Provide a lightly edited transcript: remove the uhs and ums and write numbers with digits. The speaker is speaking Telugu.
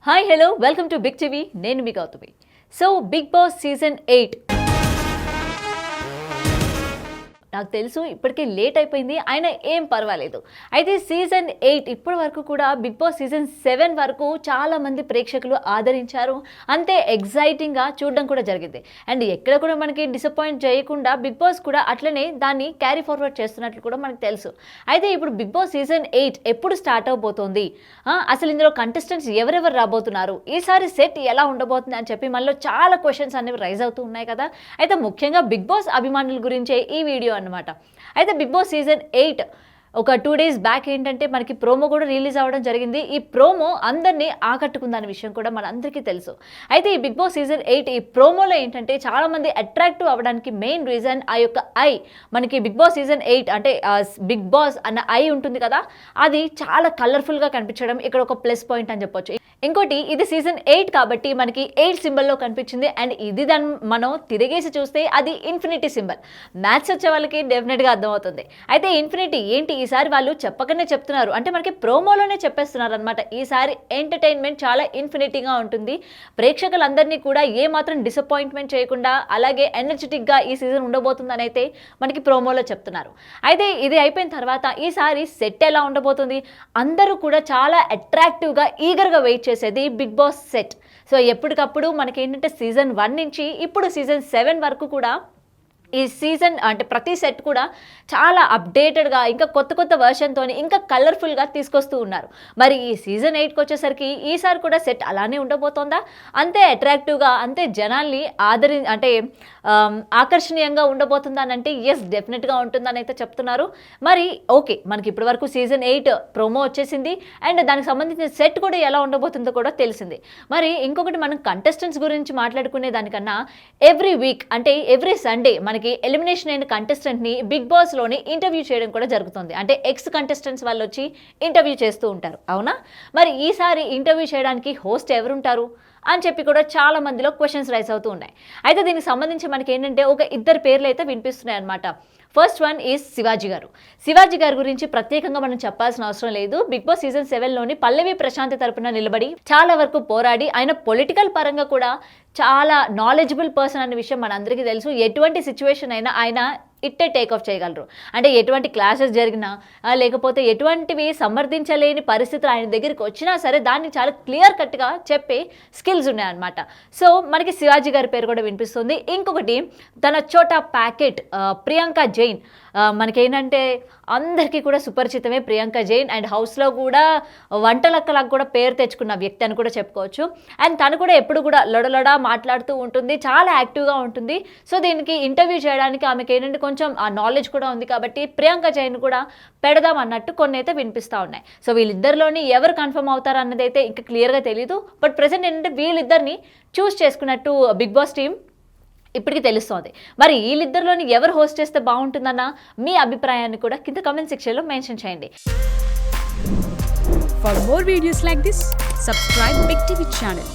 Hi hello welcome to big TV. నేను మీ Gautami. So big boss season 8 నాకు తెలుసు ఇప్పటికే లేట్ అయిపోయింది, అయినా ఏం పర్వాలేదు. అయితే సీజన్ 8 ఇప్పటి వరకు కూడా బిగ్ బాస్ సీజన్ 7 వరకు చాలామంది ప్రేక్షకులు ఆదరించారు. అంతే ఎగ్జైటింగ్గా చూడడం కూడా జరిగింది. అండ్ ఎక్కడ కూడా మనకి డిసప్పాయింట్ చేయకుండా బిగ్ బాస్ కూడా అట్లనే దాన్ని క్యారీ ఫార్వర్డ్ చేస్తున్నట్లు కూడా మనకు తెలుసు. అయితే ఇప్పుడు బిగ్ బాస్ సీజన్ 8 ఎప్పుడు స్టార్ట్ అవబోతోంది, అసలు ఇందులో కంటెస్టెంట్స్ ఎవరెవరు రాబోతున్నారు, ఈసారి సెట్ ఎలా ఉండబోతుంది అని చెప్పి మనలో చాలా క్వశ్చన్స్ అనేవి రైజ్ అవుతూ ఉన్నాయి కదా. అయితే ముఖ్యంగా బిగ్ బాస్ అభిమానుల గురించే ఈ వీడియో అన్నమాట. అయితే బిగ్ బాస్ సీజన్ 8 ఒక 2 days బ్యాక్ ఏంటంటే మనకి ప్రోమో కూడా రిలీజ్ అవ్వడం జరిగింది. ఈ ప్రోమో అందరినీ ఆకట్టుకుందనే విషయం కూడా మనందరికీ తెలుసు. అయితే ఈ బిగ్ బాస్ సీజన్ 8 ఈ ప్రోమోలో ఏంటంటే చాలామంది అట్రాక్టివ్ అవ్వడానికి మెయిన్ రీజన్ ఆ యొక్క ఐ. మనకి బిగ్ బాస్ సీజన్ 8 అంటే బిగ్ బాస్ అన్న ఐ ఉంటుంది కదా, అది చాలా కలర్ఫుల్గా కనిపించడం ఇక్కడ ఒక ప్లస్ పాయింట్ అని చెప్పొచ్చు. ఇంకోటి ఇది సీజన్ 8 కాబట్టి మనకి 8 సింబల్లో కనిపించింది. అండ్ ఇది దాన్ని మనం తిరిగేసి చూస్తే అది ఇన్ఫినిటీ సింబల్. మ్యాథ్స్ వచ్చే వాళ్ళకి డెఫినెట్గా అర్థమవుతుంది. అయితే ఇన్ఫినిటీ ఏంటి ఈసారి వాళ్ళు చెప్పకనే చెప్తున్నారు, అంటే మనకి ప్రోమోలోనే చెప్పేస్తున్నారు అనమాట. ఈసారి ఎంటర్టైన్మెంట్ చాలా ఇన్ఫినిటీగా ఉంటుంది. ప్రేక్షకులందరినీ కూడా ఏమాత్రం డిసప్పాయింట్మెంట్ చేయకుండా అలాగే ఎనర్జెటిక్గా ఈ సీజన్ ఉండబోతుందని అయితే మనకి ప్రోమోలో చెప్తున్నారు. అయితే ఇది అయిపోయిన తర్వాత ఈసారి సెట్ ఎలా ఉండబోతుంది, అందరూ కూడా చాలా అట్రాక్టివ్గా ఈగర్గా వెయిట్ చేసేది బిగ్ బాస్ సెట్. సో ఎప్పటికప్పుడు మనకి ఏంటంటే సీజన్ 1 నుంచి ఇప్పుడు సీజన్ 7 వరకు కూడా ఈ సీజన్ అంటే ప్రతి సెట్ కూడా చాలా అప్డేటెడ్గా ఇంకా కొత్త కొత్త వర్షన్తో ఇంకా కలర్ఫుల్గా తీసుకొస్తూ ఉన్నారు. మరి ఈ సీజన్ 8కి వచ్చేసరికి ఈసారి కూడా సెట్ అలానే ఉండబోతోందా, అంతే అట్రాక్టివ్గా అంతే జనాల్ని అంటే ఆకర్షణీయంగా ఉండబోతుందా అని అంటే ఎస్ డెఫినెట్గా ఉంటుందని అయితే చెప్తున్నారు. మరి ఓకే, మనకి ఇప్పటి వరకు సీజన్ 8 ప్రోమో వచ్చేసింది అండ్ దానికి సంబంధించిన సెట్ కూడా ఎలా ఉండబోతుందో కూడా తెలిసింది. మరి ఇంకొకటి మనం కంటెస్టెంట్స్ గురించి మాట్లాడుకునే దానికన్నా ఎవ్రీ వీక్ అంటే ఎవ్రీ సండే మనకి ఎలిమినేషన్ అయిన కంటెస్టెంట్ని బిగ్ బాస్లోని ఇంటర్వ్యూ చేయడం కూడా జరుగుతుంది. అంటే ఎక్స్ కంటెస్టెంట్స్ వాళ్ళు వచ్చి ఇంటర్వ్యూ చేస్తూ ఉంటారు, అవునా? మరి ఈసారి ఇంటర్వ్యూ చేయడానికి హోస్ట్ ఎవరుంటారు అని చెప్పి కూడా చాలా మందిలో క్వశ్చన్స్ రైజ్ అవుతూ ఉన్నాయి. అయితే దీనికి సంబంధించి మనకి ఏంటంటే ఒక ఇద్దరు పేర్లు అయితే వినిపిస్తున్నాయి అనమాట. ఫస్ట్ వన్ ఈజ్ శివాజీ గారు. శివాజీ గారి గురించి ప్రత్యేకంగా మనం చెప్పాల్సిన అవసరం లేదు. బిగ్ బాస్ సీజన్ 7లోని పల్లవి ప్రశాంతి తరపున నిలబడి చాలా వరకు పోరాడి ఆయన పొలిటికల్ పరంగా కూడా చాలా నాలెడ్జబుల్ పర్సన్ అనే విషయం మనందరికీ తెలుసు. ఎటువంటి సిచ్యువేషన్ అయినా ఆయన ఇట్టే టేక్ ఆఫ్ చేయగలరు. అంటే ఎటువంటి క్లాషెస్ జరిగినా లేకపోతే ఎటువంటివి సమర్థించలేని పరిస్థితులు ఆయన దగ్గరికి వచ్చినా సరే దాన్ని చాలా క్లియర్ కట్గా చెప్పే స్కిల్స్ ఉన్నాయన్నమాట. సో మనకి శివాజీ గారి పేరు కూడా వినిపిస్తుంది. ఇంకొకటి తన చోటా ప్యాకెట్ ప్రియాంక జైన్. మనకేంటంటే అందరికీ కూడా సుపరిచితమే ప్రియాంక జైన్. అండ్ హౌస్లో కూడా వంటలక్కలకు కూడా పేరు తెచ్చుకున్న వ్యక్తి అని కూడా చెప్పుకోవచ్చు. అండ్ తను కూడా ఎప్పుడు కూడా లొడలొడా మాట్లాడుతూ ఉంటుంది, చాలా యాక్టివ్గా ఉంటుంది. సో దీనికి ఇంటర్వ్యూ చేయడానికి ఆమెకి ఏంటంటే కొంచెం ఆ నాలెడ్జ్ కూడా ఉంది కాబట్టి ప్రియాంక జైన్ కూడా పెడదాం అన్నట్టు కొన్ని అయితే వినిపిస్తూ ఉన్నాయి. సో వీళ్ళిద్దరిలోని ఎవరు కన్ఫర్మ్ అవుతారు అన్నది అయితే ఇంకా క్లియర్గా తెలియదు. బట్ ప్రెసెంట్ ఏంటంటే వీళ్ళిద్దరిని చూస్ చేసుకున్నట్టు బిగ్ బాస్ టీమ్ ఇప్పటికీ తెలుస్తోంది. మరి వీళ్ళిద్దరిలోని ఎవరు హోస్ట్ చేస్తే బాగుంటుందన్న మీ అభిప్రాయాన్ని కూడా కింద కామెంట్ సెక్షన్లో మెన్షన్ చేయండి. For more videos like this, subscribe Big TV channel.